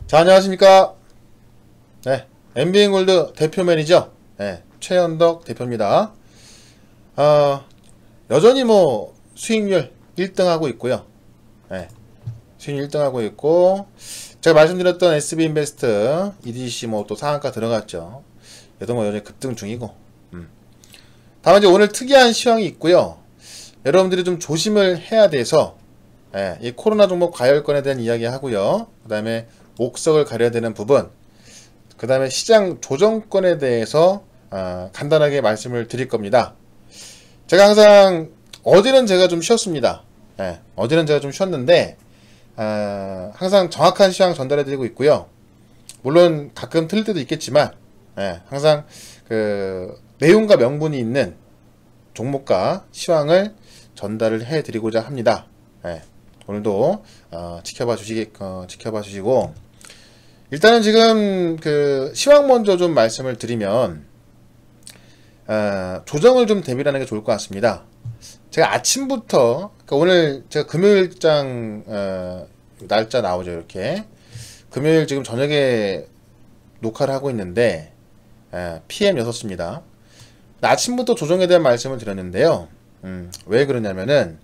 자, 안녕하십니까. 네, MBN골드 대표 매니저, 네, 최현덕 대표입니다. 여전히 뭐 수익률 1등 하고 있고요. 네, 수익률 1등 하고 있고, 제가 말씀드렸던 SB인베스트 EDC 뭐 또 상한가 들어갔죠. 얘도 뭐 여전히 급등 중이고. 다만 이제 오늘 특이한 시황이 있고요. 여러분들이 좀 조심을 해야 돼서, 이 코로나 종목 과열권에 대한 이야기 하고요. 그 다음에 옥석을 가려야 되는 부분, 그 다음에 시장 조정권에 대해서 간단하게 말씀을 드릴 겁니다. 제가 항상 어제는 제가 좀 쉬었습니다. 어제는 제가 좀 쉬었는데 항상 정확한 시황 전달해 드리고 있고요. 물론 가끔 틀릴 때도 있겠지만 항상 그 내용과 명분이 있는 종목과 시황을 전달을 해 드리고자 합니다. 오늘도 지켜봐 주시고, 일단은 지금 그 시황 먼저 좀 말씀을 드리면, 조정을 좀 대비를 하는 게 좋을 것 같습니다. 제가 아침부터, 그러니까 오늘 제가 금요일장 날짜 나오죠. 이렇게 금요일 지금 저녁에 녹화를 하고 있는데 PM 6시입니다. 아침부터 조정에 대한 말씀을 드렸는데요. 왜 그러냐면은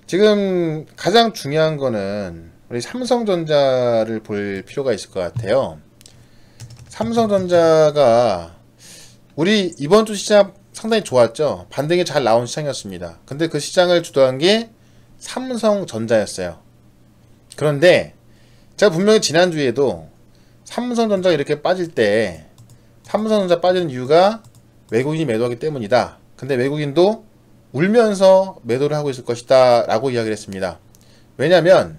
지금 가장 중요한 거는 우리 삼성전자를 볼 필요가 있을 것 같아요. 삼성전자가 우리 이번 주 시장 상당히 좋았죠. 반등이 잘 나온 시장이었습니다. 근데 그 시장을 주도한 게 삼성전자였어요. 그런데 제가 분명히 지난주에도 삼성전자가 이렇게 빠질 때 삼성전자 빠지는 이유가 외국인이 매도하기 때문이다. 근데 외국인도 울면서 매도를 하고 있을 것이다 라고 이야기를 했습니다. 왜냐면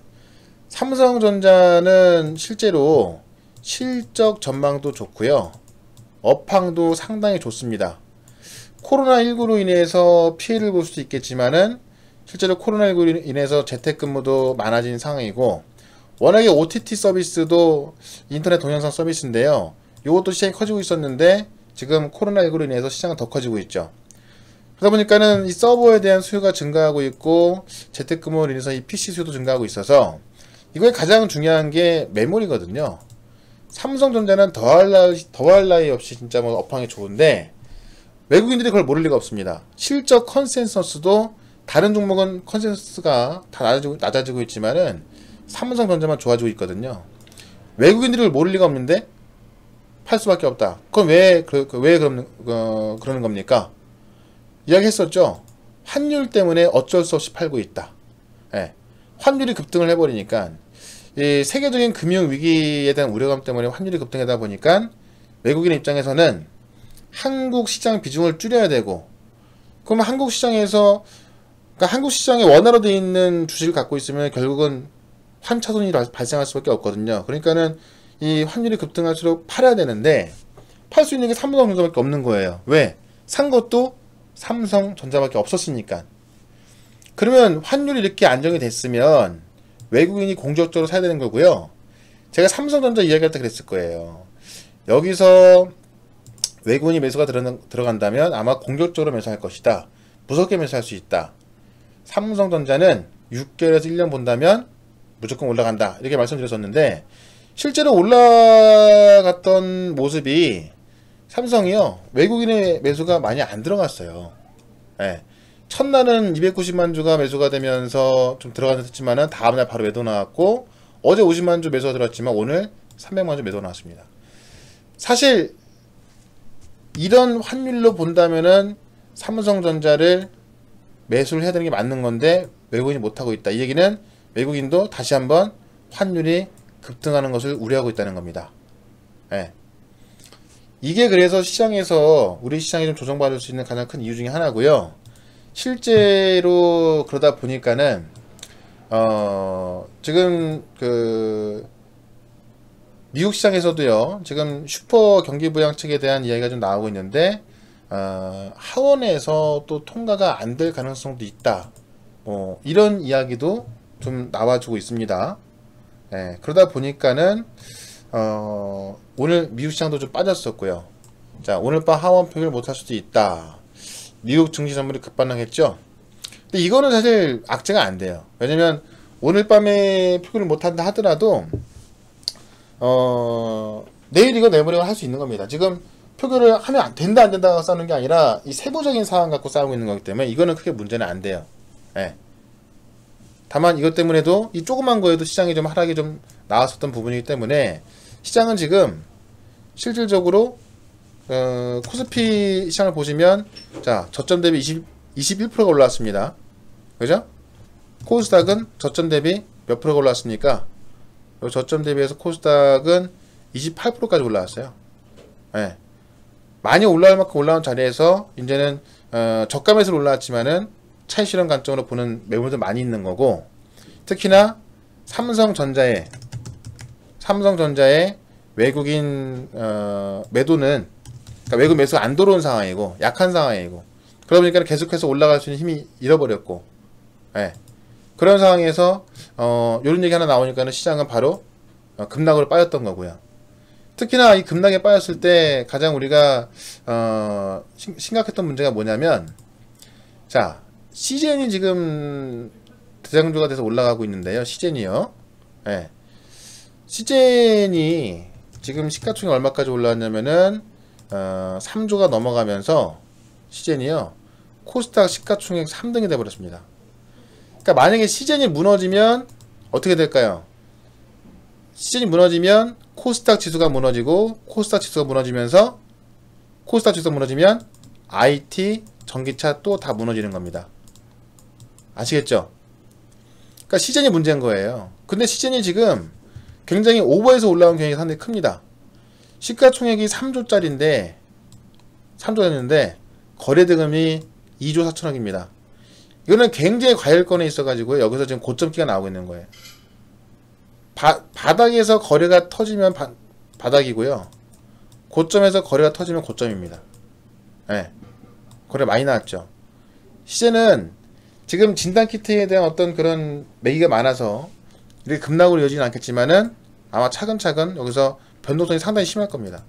삼성전자는 실제로 실적 전망도 좋고요. 업황도 상당히 좋습니다. 코로나19로 인해서 피해를 볼 수도 있겠지만은 실제로 코로나19로 인해서 재택근무도 많아진 상황이고, 워낙에 OTT 서비스도 인터넷 동영상 서비스인데요. 이것도 시장이 커지고 있었는데 지금 코로나19로 인해서 시장은 더 커지고 있죠. 그러다 보니까는 이 서버에 대한 수요가 증가하고 있고, 재택근무로 인해서 이 PC 수요도 증가하고 있어서 이거에 가장 중요한 게 메모리거든요. 삼성전자는 더할 나위 없이 진짜 뭐 업황이 좋은데 외국인들이 그걸 모를 리가 없습니다. 실적 컨센서스도 다른 종목은 컨센서스가 다 낮아지고 있지만은 삼성전자만 좋아지고 있거든요. 외국인들이 그걸 모를 리가 없는데 팔 수밖에 없다. 그럼 왜 그러는 겁니까? 이야기했었죠. 환율 때문에 어쩔 수 없이 팔고 있다. 환율이 급등을 해버리니까 이 세계적인 금융 위기에 대한 우려감 때문에 환율이 급등하다 보니까 외국인 입장에서는 한국 시장 비중을 줄여야 되고, 그러면 한국 시장에서, 그러니까 한국 시장에 원화로 되어 있는 주식을 갖고 있으면 결국은 환차손이 발생할 수밖에 없거든요. 그러니까는 이 환율이 급등할수록 팔아야 되는데 팔 수 있는 게 삼성전자밖에 없는 거예요. 왜? 산 것도 삼성전자밖에 없었으니까. 그러면 환율이 이렇게 안정이 됐으면 외국인이 공격적으로 사야 되는 거고요. 제가 삼성전자 이야기할 때 그랬을 거예요. 여기서 외국인이 매수가 들어간다면 아마 공격적으로 매수할 것이다. 무섭게 매수할 수 있다. 삼성전자는 6개월에서 1년 본다면 무조건 올라간다. 이렇게 말씀드렸었는데 실제로 올라갔던 모습이 삼성이요. 외국인의 매수가 많이 안 들어갔어요. 첫날은 290만 주가 매수가 되면서 좀 들어갔었지만은 다음날 바로 매도 나왔고, 어제 50만 주 매수가 들어왔지만 오늘 300만 주 매도 나왔습니다. 사실 이런 환율로 본다면은 삼성전자를 매수를 해야 되는 게 맞는 건데 외국인이 못하고 있다. 이 얘기는 외국인도 다시 한번 환율이 급등하는 것을 우려하고 있다는 겁니다. 이게 그래서 시장에서 우리 시장이 좀 조정받을 수 있는 가장 큰 이유 중에 하나고요. 실제로 그러다 보니까는 지금 그 미국 시장에서도요, 지금 슈퍼 경기부양책에 대한 이야기가 좀 나오고 있는데 하원에서 또 통과가 안 될 가능성도 있다. 이런 이야기도 좀 나와주고 있습니다. 그러다 보니까는 오늘 미국 시장도 좀 빠졌었고요. 자, 오늘 밤 하원 표결 못할 수도 있다. 미국 증시 선물이 급반응했죠. 근데 이거는 사실 악재가 안 돼요. 왜냐면 오늘 밤에 표결을 못한다 하더라도 내일 이거 내버리고 할 수 있는 겁니다. 지금 표결을 하면 된다 안 된다고 싸우는 게 아니라 이 세부적인 사안 갖고 싸우고 있는 거기 때문에 이거는 크게 문제는 안 돼요. 예. 다만 이것 때문에도 이 조그만 거에도 시장이 좀 하락이 좀 나왔었던 부분이기 때문에 시장은 지금 실질적으로 코스피 시장을 보시면 자 저점 대비 21%가 올라왔습니다. 그죠? 코스닥은 저점 대비 몇 프로가 올라왔습니까? 저점 대비해서 코스닥은 28%까지 올라왔어요. 예. 많이 올라올 만큼 올라온 자리에서 이제는 저가 매수로 올라왔지만은 차익 실현 관점으로 보는 매물도 많이 있는 거고, 특히나 삼성전자의 외국인 매도는, 그러니까 외국 매수가 안 들어온 상황이고 약한 상황이고, 그러다 보니까 계속해서 올라갈 수 있는 힘이 잃어버렸고, 예. 그런 상황에서 이런 얘기 하나 나오니까는 시장은 바로 급락으로 빠졌던 거고요. 특히나 이 급락에 빠졌을 때 가장 우리가 심각했던 문제가 뭐냐면, 자 CGN이 지금 대장주가 돼서 올라가고 있는데요. CGN이요. 예. CGN이 지금 시가총액 얼마까지 올라왔냐면은 3조가 넘어가면서 CGN이요. 코스닥 시가총액 3등이 돼버렸습니다. 그러니까 만약에 CGN이 무너지면 어떻게 될까요? CGN이 무너지면 코스닥 지수가 무너지고, 코스닥 지수가 무너지면서 코스닥 지수가 무너지면 IT, 전기차 또 다 무너지는 겁니다. 아시겠죠? 그러니까 CGN이 문제인 거예요. 근데 CGN이 지금 굉장히 오버해서 올라온 경향이 상당히 큽니다. 시가총액이 3조짜리인데 3조였는데 거래대금이 2조 4천억입니다. 이거는 굉장히 과열권에 있어가지고 여기서 지금 고점기가 나오고 있는 거예요. 바닥에서 거래가 터지면 바닥이고요. 고점에서 거래가 터지면 고점입니다. 네. 거래 많이 나왔죠. 시제는 지금 진단키트에 대한 어떤 그런 매기가 많아서 이렇게 급락으로 이어지진 않겠지만은 아마 차근차근 여기서 변동성이 상당히 심할 겁니다.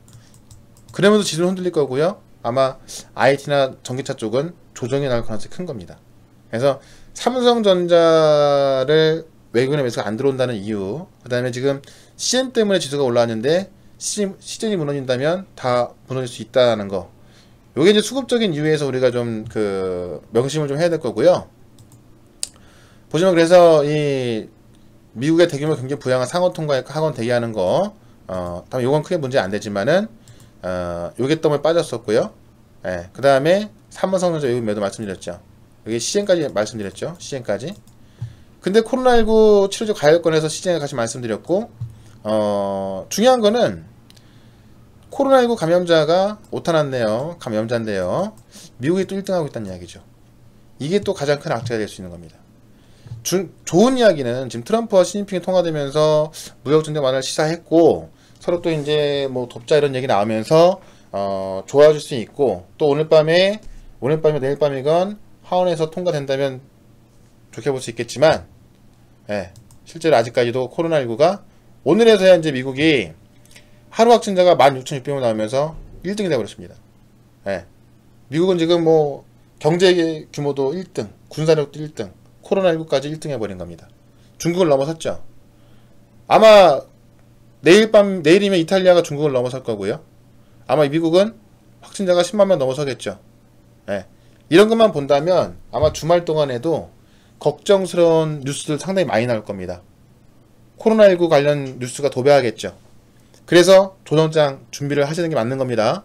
그러면서 지수는 흔들릴 거고요. 아마 IT나 전기차 쪽은 조정이 나올 가능성이 큰 겁니다. 그래서 삼성전자를 외국인의 매수가 안 들어온다는 이유, 그 다음에 지금 CGN 때문에 지수가 올라왔는데 CGN이 무너진다면 다 무너질 수 있다는 거, 요게 이제 수급적인 이유에서 우리가 좀 명심을 좀 해야 될 거고요. 보시면 그래서 이 미국의 대규모 경제 부양한 상원 통과에 학원 대기하는 거, 다만 요건 크게 문제 안 되지만은 요게 때문에 빠졌었고요. 예, 그 다음에 삼성전자 외국 매도 말씀드렸죠. 여기 CGN까지 말씀드렸죠. CGN까지. 근데 코로나19 치료제 가열권에서 CGN 같이 말씀드렸고, 중요한 거는 코로나19 감염자가 오타났네요. 감염자인데요. 미국이 또 1등하고 있다는 이야기죠. 이게 또 가장 큰 악재가 될 수 있는 겁니다. 좋은 이야기는 지금 트럼프와 시진핑이 통화되면서 무역 전쟁 완화를 시사했고, 서로 또 이제 뭐 돕자 이런 얘기 나오면서 좋아질 수 있고, 또 오늘 밤에 내일 밤이건 하원에서 통과된다면 좋게 볼 수 있겠지만, 예, 실제로 아직까지도 코로나19가 오늘에서야 이제 미국이 하루 확진자가 16,600명 나오면서 1등이 되어버렸습니다. 예, 미국은 지금 뭐 경제 규모도 1등, 군사력도 1등, 코로나19까지 1등 해버린 겁니다. 중국을 넘어섰죠. 아마 내일이면 이탈리아가 중국을 넘어설 거고요. 아마 미국은 확진자가 10만 명 넘어서겠죠. 예, 이런 것만 본다면 아마 주말 동안에도 걱정스러운 뉴스들 상당히 많이 나올 겁니다. 코로나19 관련 뉴스가 도배하겠죠. 그래서 조정장 준비를 하시는 게 맞는 겁니다.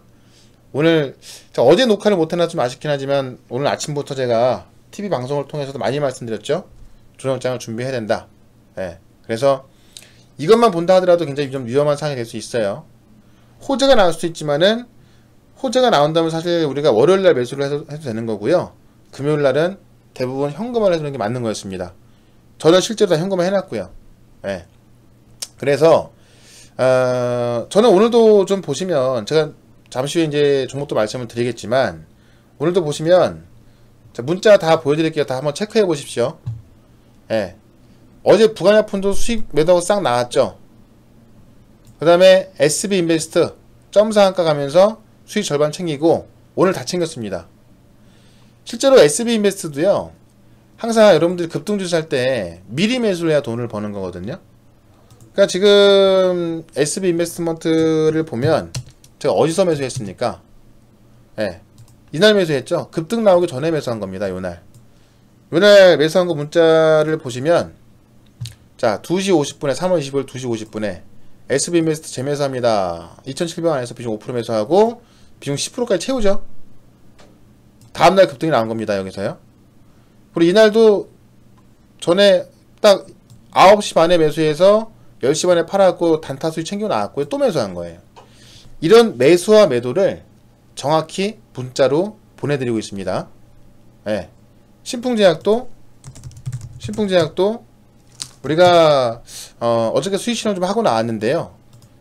오늘 어제 녹화를 못해놔서 좀 아쉽긴 하지만 오늘 아침부터 제가 TV 방송을 통해서도 많이 말씀드렸죠. 조정장을 준비해야 된다. 예, 그래서 이것만 본다 하더라도 굉장히 좀 위험한 상황이 될 수 있어요. 호재가 나올 수도 있지만은, 호재가 나온다면 사실 우리가 월요일날 매수를 해도 되는 거고요. 금요일날은 대부분 현금화를 해주는 게 맞는 거였습니다. 저는 실제로 다 현금화 해놨고요. 예. 그래서 저는 오늘도 좀 보시면, 제가 잠시 후에 이제 종목도 말씀을 드리겠지만, 오늘도 보시면 문자 다 보여드릴게요. 다 한번 체크해 보십시오. 예. 어제 부가약품도 수익 매도하고 싹 나왔죠. 그 다음에 SB인베스트 점상한가 가면서 수익 절반 챙기고 오늘 다 챙겼습니다. 실제로 SB인베스트도요, 항상 여러분들이 급등주식 살 때 미리 매수를 해야 돈을 버는 거거든요. 그러니까 지금 SB 인베스트먼트를 보면 제가 어디서 매수했습니까? 예. 이날 매수했죠. 급등 나오기 전에 매수한 겁니다. 요날 매수한 거 문자를 보시면, 자 2시 50분에 3월 25일 2시 50분에 SB 인베스트 재매수합니다. 2,700원 안에서 비중 5% 매수하고 비중 10%까지 채우죠. 다음날 급등이 나온 겁니다. 여기서요. 그리고 이날도 전에 딱 9시 반에 매수해서 10시 반에 팔았고 단타 수익 챙겨 나왔고요. 또 매수한 거예요. 이런 매수와 매도를 정확히 문자로 보내드리고 있습니다. 네. 신풍제약도 우리가 어저께 수익 실험 좀 하고 나왔는데요.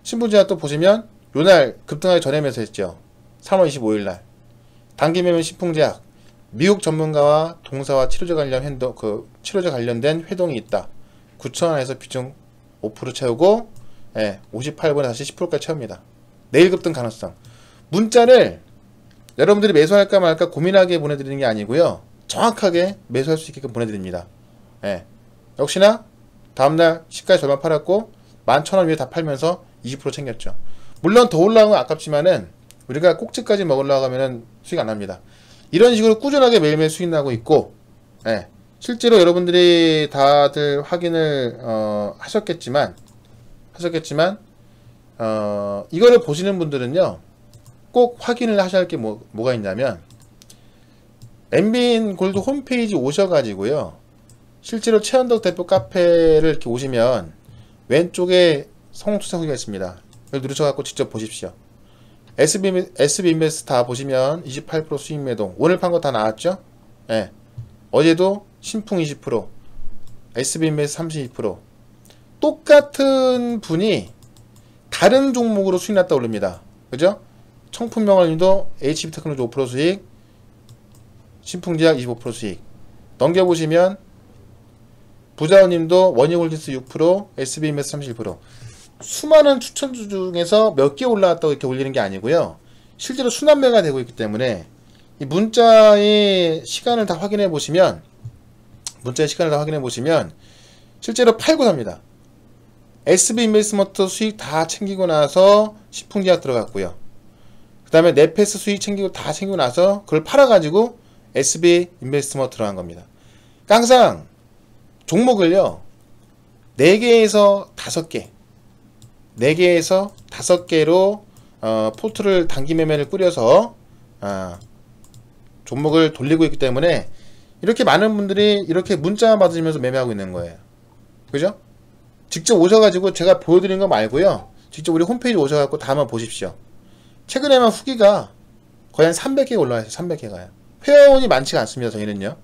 신풍제약도 보시면 요날 급등하기 전에 매수했죠. 3월 25일날 단기 매매 신풍제약, 미국 전문가와 동사와 치료제 관련된 회동이 있다. 9,000원에서 비중 5% 채우고 58분에 다시 10%까지 채웁니다. 내일 급등 가능성. 문자를 여러분들이 매수할까 말까 고민하게 보내드리는 게 아니고요. 정확하게 매수할 수 있게끔 보내드립니다. 역시나 다음날 시가의 절반 팔았고 11,000원 위에 다 팔면서 20% 챙겼죠. 물론 더 올라온 건 아깝지만은 우리가 꼭지까지 먹으려고 하면은 수익 안 납니다. 이런 식으로 꾸준하게 매일매일 수익 나고 있고, 실제로 여러분들이 다들 확인을 하셨겠지만 이거를 보시는 분들은요 꼭 확인을 하셔야 할 게 뭐가 있냐면, MBN 골드 홈페이지 오셔가지고요, 실제로 최현덕 대표 카페를 이렇게 오시면 왼쪽에 성투자 후기가 있습니다. 여기 누르셔갖고 직접 보십시오. SB 인베스트 다 보시면 28% 수익 매동, 오늘 판 거 다 나왔죠? 어제도 신풍 20%, SB 인베스트 32%. 똑같은 분이 다른 종목으로 수익 났다 올립니다. 그죠? 청풍명월님도 HB테크놀로지 5% 수익, 신풍제약 25% 수익. 넘겨보시면 부자원님도 원희홀딩스 6%, SB 인베스트 31%. 수많은 추천주 중에서 몇 개 올라왔다고 이렇게 올리는 게 아니고요. 실제로 순환매가 되고 있기 때문에 이 문자의 시간을 다 확인해 보시면 실제로 팔고 삽니다. SB 인베스트먼트 수익 다 챙기고 나서 신풍제약 들어갔고요. 그 다음에 네페스 수익 다 챙기고 나서 그걸 팔아가지고 SB 인베스트먼트 들어간 겁니다. 그러니까 항상 종목을요 4개에서 5개 4개에서 5개로 포트를 단기 매매를 꾸려서 종목을 돌리고 있기 때문에 이렇게 많은 분들이 이렇게 문자 받으시면서 매매하고 있는 거예요. 그죠? 직접 오셔가지고 제가 보여드린 거 말고요, 직접 우리 홈페이지 오셔가지고 다 한번 보십시오. 최근에만 후기가 거의 한 300개가 올라와 있어요. 300개가요. 회원이 많지가 않습니다. 저희는요.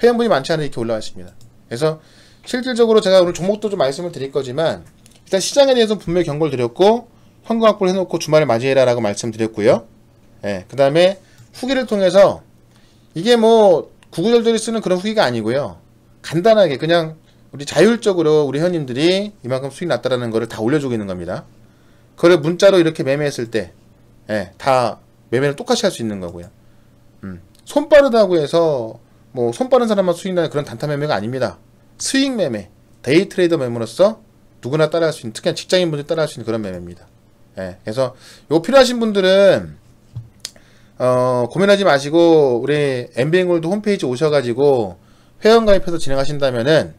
회원분이 많지 않은데 이렇게 올라와 있습니다. 그래서 실질적으로 제가 오늘 종목도 좀 말씀을 드릴 거지만, 일단 시장에 대해서 분명히 경고를 드렸고 현금 확보를 해놓고 주말을 맞이해라 라고 말씀드렸고요. 그 다음에 후기를 통해서 이게 뭐 구구절절히 쓰는 그런 후기가 아니고요, 간단하게 그냥 우리 자율적으로 우리 회원님들이 이만큼 수익 났다라는 거를 다 올려주고 있는 겁니다. 그걸 문자로 이렇게 매매했을 때 다 매매를 똑같이 할 수 있는 거고요. 손 빠르다고 해서 뭐 손 빠른 사람만 수익 나는 그런 단타 매매가 아닙니다. 수익 매매, 데이 트레이더 매매로서 누구나 따라할 수 있는, 특히 직장인분들이 따라할 수 있는 그런 매매입니다. 그래서 이거 필요하신 분들은 고민하지 마시고 우리 MBN골드 홈페이지 오셔가지고 회원가입해서 진행하신다면은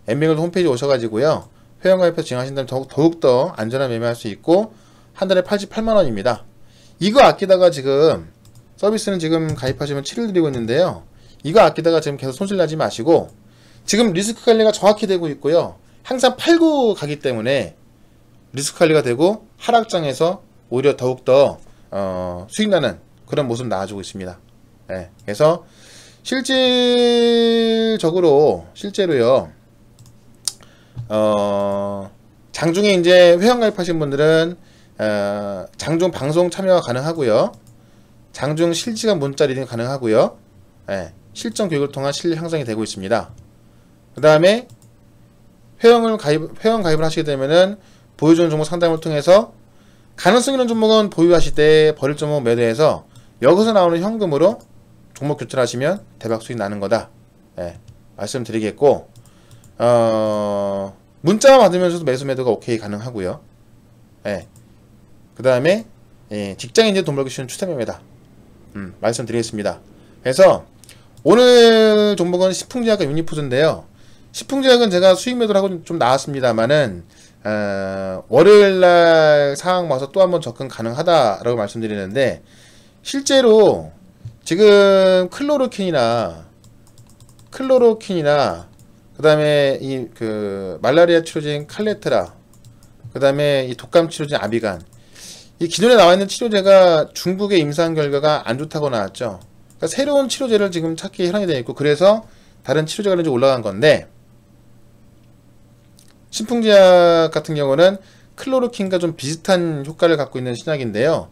MBN골드 홈페이지 오셔가지고요 회원가입해서 진행하신다면 더욱더 안전한 매매할 수 있고 한 달에 88만원입니다. 이거 아끼다가 지금 서비스는 지금 가입하시면 7일 드리고 있는데요, 이거 아끼다가 지금 계속 손실나지 마시고 지금 리스크 관리가 정확히 되고 있고요, 항상 팔고 가기 때문에 리스크 관리가 되고 하락장에서 오히려 더욱더 수익나는 그런 모습 나와주고 있습니다. 그래서 실제로요 장중에 이제 회원가입하신 분들은 장중 방송 참여가 가능하고요, 장중 실시간 문자 리딩 가능하고요, 실전 교육을 통한 실력 향상이 되고 있습니다. 그 다음에 회원 가입을 하시게 되면은 보유주는 종목 상담을 통해서 가능성 있는 종목은 보유하실 때 버릴 종목 매도해서 여기서 나오는 현금으로 종목 교체하시면 대박 수익 나는 거다. 말씀드리겠고, 문자만 받으면서도 매수 매도가 오케이 가능하고요. 예. 그 다음에 직장인들 돈 벌기 쉬운 추세매매다. 말씀드리겠습니다. 그래서 오늘 종목은 시풍제약과 유니푸드인데요. 시풍제약은 제가 수익 매도를 하고 좀 나왔습니다만은 월요일날 상황 봐서 또 한번 접근 가능하다라고 말씀드리는데, 실제로 지금 클로로킨이나 그 다음에 이 말라리아 치료제인 칼레트라, 그 다음에 이 독감 치료제인 아비간, 이 기존에 나와 있는 치료제가 중국의 임상 결과가 안 좋다고 나왔죠. 그러니까 새로운 치료제를 지금 찾기 현황이 되어 있고, 그래서 다른 치료제가 이제 올라간 건데, 신풍제약 같은 경우는 클로로킨과 좀 비슷한 효과를 갖고 있는 신약인데요.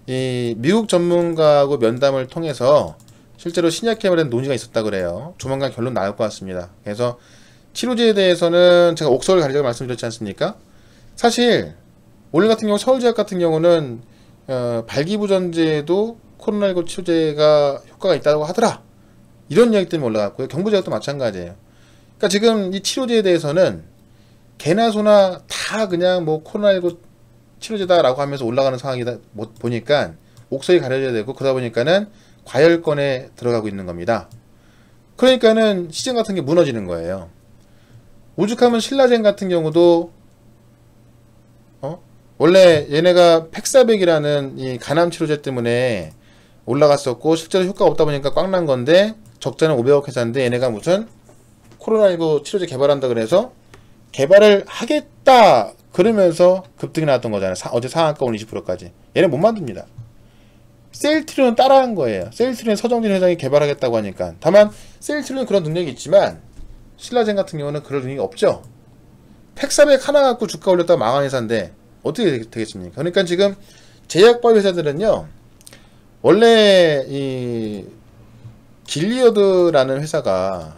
이 미국 전문가하고 면담을 통해서 실제로 신약 개발에 대한 논의가 있었다 그래요. 조만간 결론 나올 것 같습니다. 그래서 치료제에 대해서는 제가 옥서울 가리자고 말씀드렸지 않습니까? 사실 오늘 같은 경우 서울제약 같은 경우는 발기부전제도 코로나19 치료제가 효과가 있다고 하더라, 이런 이야기 때문에 올라갔고요. 경부제약도 마찬가지예요. 그러니까 지금 이 치료제에 대해서는 개나 소나 다 그냥 뭐 코로나19 치료제다라고 하면서 올라가는 상황이다 보니까 옥석이 가려져야 되고, 그러다 보니까는 과열권에 들어가고 있는 겁니다. 그러니까는 시장 같은 게 무너지는 거예요. 오죽하면 신라젠 같은 경우도 원래 얘네가 팩사백이라는 이 간암 치료제 때문에 올라갔었고, 실제로 효과가 없다 보니까 꽉 난 건데, 적자는 500억 회사인데 얘네가 무슨 코로나19 치료제 개발한다 그래서 개발을 하겠다 그러면서 급등이 나왔던 거잖아요. 어제 상한가 오늘 20%까지. 얘네 못 만듭니다. 세일트리온 따라한 거예요. 세일트리온 서정진 회장이 개발하겠다고 하니까. 다만 세일트리온 그런 능력이 있지만 신라젠 같은 경우는 그럴 능력이 없죠. 팩사백 하나 갖고 주가 올렸다가 망한 회사인데 어떻게 되겠습니까? 그러니까 지금 제약바이오 회사들은요, 원래 이 길리어드라는 회사가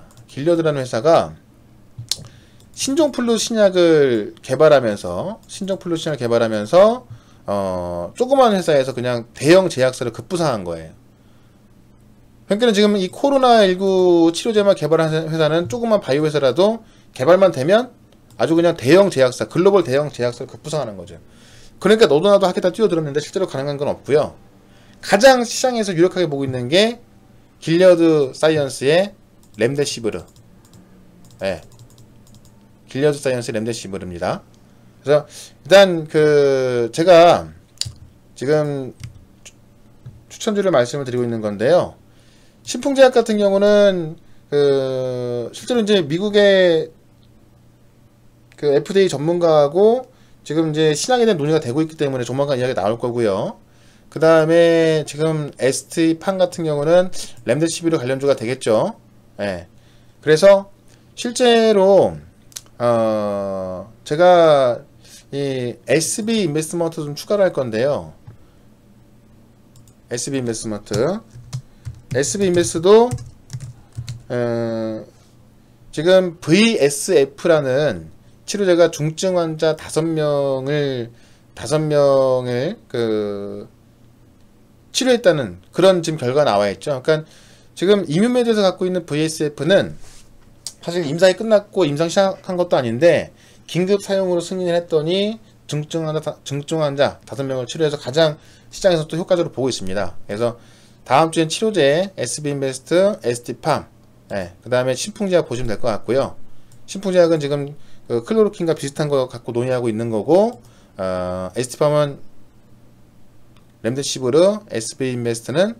신종플루 신약을 개발하면서 조그만 회사에서 그냥 대형 제약사를 급부상한 거예요. 그러니까 지금 이 코로나19 치료제만 개발한 회사는 조그만 바이오 회사라도 개발만 되면 아주 그냥 대형 제약사, 글로벌 대형 제약사를 급부상하는 거죠. 그러니까 너도 나도 하겠다 뛰어들었는데 실제로 가능한 건 없고요. 가장 시장에서 유력하게 보고 있는 게 길리어드 사이언스의 렘데시비르. 네. 길리어드 사이언스 렘데시비르입니다. 그래서 일단 제가 지금 추천주를 말씀을 드리고 있는 건데요. 신풍제약 같은 경우는 실제로 이제 미국의 FDA 전문가하고 지금 이제 신약에 대한 논의가 되고 있기 때문에 조만간 이야기가 나올 거고요. 그 다음에 지금 ST판 같은 경우는 렘데시비르 관련주가 되겠죠. 예. 그래서 실제로 제가 이 SB 인베스트먼트 좀 추가를 할 건데요. SB 인베스트도 지금 VSF라는 치료제가 중증 환자 5명을 치료했다는 그런 지금 결과가 나와 있죠. 그러니까 지금 이뮨메드에서 갖고 있는 VSF는 사실 임상이 끝났고 임상 시작한 것도 아닌데 긴급 사용으로 승인을 했더니 중증 환자 5명을 치료해서 가장 시장에서 또 효과적으로 보고 있습니다. 그래서 다음 주엔 치료제 SB인베스트, ST팜, 그 다음에 신풍제약 보시면 될 것 같고요. 신풍제약은 지금 클로로킨과 비슷한 거 갖고 논의하고 있는 거고, ST팜은 렘데시비르, SB인베스트는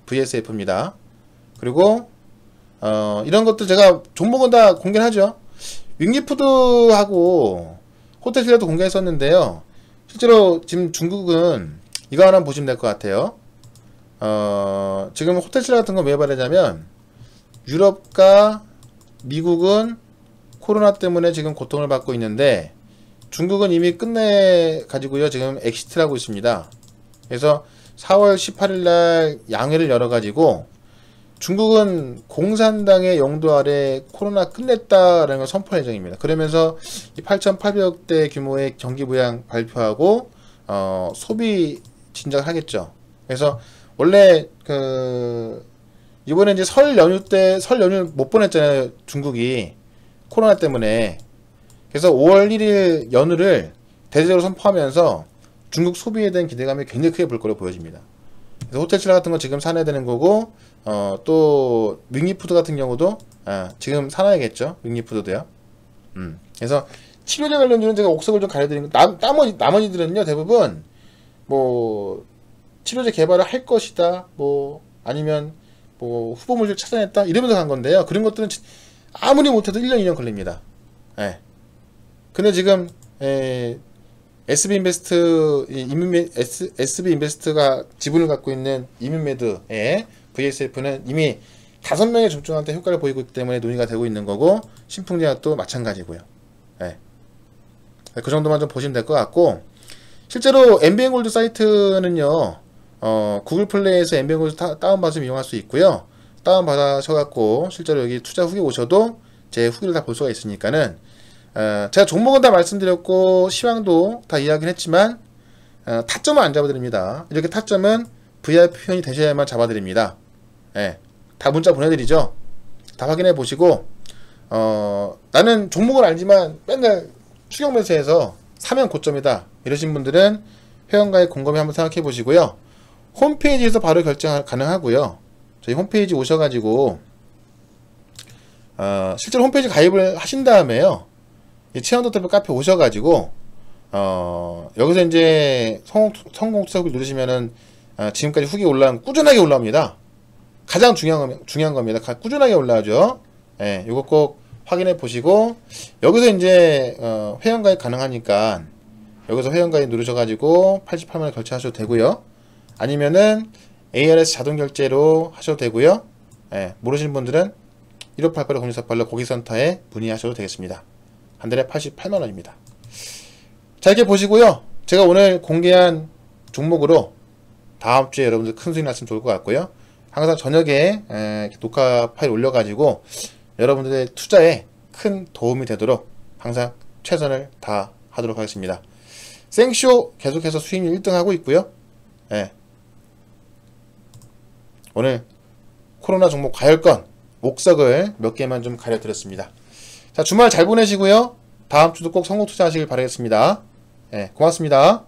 VSF입니다. 그리고 이런 것들 제가 종목은 다 공개를 하죠. 윙리푸드하고 호텔실라도 공개했었는데요. 실제로 지금 중국은 이거 하나 보시면 될 것 같아요. 지금 호텔실라 같은 거 왜 말하자면 유럽과 미국은 코로나 때문에 지금 고통을 받고 있는데 중국은 이미 끝내 가지고요. 지금 엑시트를 하고 있습니다. 그래서 4월 18일날 양회를 열어가지고 중국은 공산당의 영도 아래 코로나 끝냈다라는 걸 선포할 예정입니다. 그러면서 8,800대 규모의 경기 부양 발표하고 소비 진작을 하겠죠. 그래서 원래 이번에 이제 설 연휴 못 보냈잖아요. 중국이 코로나 때문에. 그래서 5월 1일 연휴를 대대적으로 선포하면서 중국 소비에 대한 기대감이 굉장히 크게 볼 거로 보여집니다. 그래서 호텔 신라 같은 거 지금 사놔야 되는 거고, 또 윙리푸드 같은 경우도 지금 사놔야겠죠. 윙리푸드도요. 그래서 치료제 관련주는 제가 옥석을 좀 가려드리는 거, 나머지들은요 대부분 뭐 치료제 개발을 할 것이다, 뭐 아니면 뭐 후보물질 찾아냈다 이러면서 간 건데요. 그런 것들은 아무리 못해도 1년 2년 걸립니다. 예. 근데 지금 SB 인베스트가 지분을 갖고 있는 이민메드의 VXF는 이미 5명의 중증한테 효과를 보이고 있기 때문에 논의가 되고 있는 거고, 신풍제약도 마찬가지고요. 예. 그 정도만 좀 보시면 될 것 같고, 실제로 엠비엔골드 사이트는요, 구글 플레이에서 엠비엔골드 다운받으면 이용할 수 있고요. 다운받으셔갖고 실제로 여기 투자 후기 오셔도 제 후기를 다 볼 수가 있으니까는, 제가 종목은 다 말씀드렸고 시황도 다 이야기를 했지만 타점은 안 잡아드립니다. 이렇게 타점은 VIP 표현이 되셔야만 잡아드립니다. 예, 다 문자 보내드리죠. 다 확인해 보시고, 나는 종목을 알지만 맨날 추격 매수해서 사면 고점이다 이러신 분들은 회원가입 곰곰이 한번 생각해 보시고요. 홈페이지에서 바로 결정 가능하고요. 저희 홈페이지 오셔가지고 실제로 홈페이지 가입을 하신 다음에요, 체험도터뷰 카페 오셔가지고 여기서 이제 성공 투자 후기 누르시면은 지금까지 후기 올라온 꾸준하게 올라옵니다. 가장 중요한 겁니다. 꾸준하게 올라오죠. 예, 요거 꼭 확인해 보시고, 여기서 이제 회원가입 가능하니까 여기서 회원가입 누르셔가지고 88만원 결제하셔도 되고요. 아니면은 ARS 자동 결제로 하셔도 되고요. 예, 모르시는 분들은 1588-0648로 고객센터에 문의하셔도 되겠습니다. 한 달에 88만원입니다. 자, 이렇게 보시고요. 제가 오늘 공개한 종목으로 다음 주에 여러분들 큰 수익 났으면 좋을 것 같고요. 항상 저녁에 녹화 파일 올려가지고 여러분들의 투자에 큰 도움이 되도록 항상 최선을 다하도록 하겠습니다. 생쇼 계속해서 수익률 1등 하고 있고요. 예. 오늘 코로나 종목 과열권 옥석을 몇 개만 좀 가려드렸습니다. 자, 주말 잘 보내시고요. 다음 주도 꼭 성공 투자하시길 바라겠습니다. 예, 고맙습니다.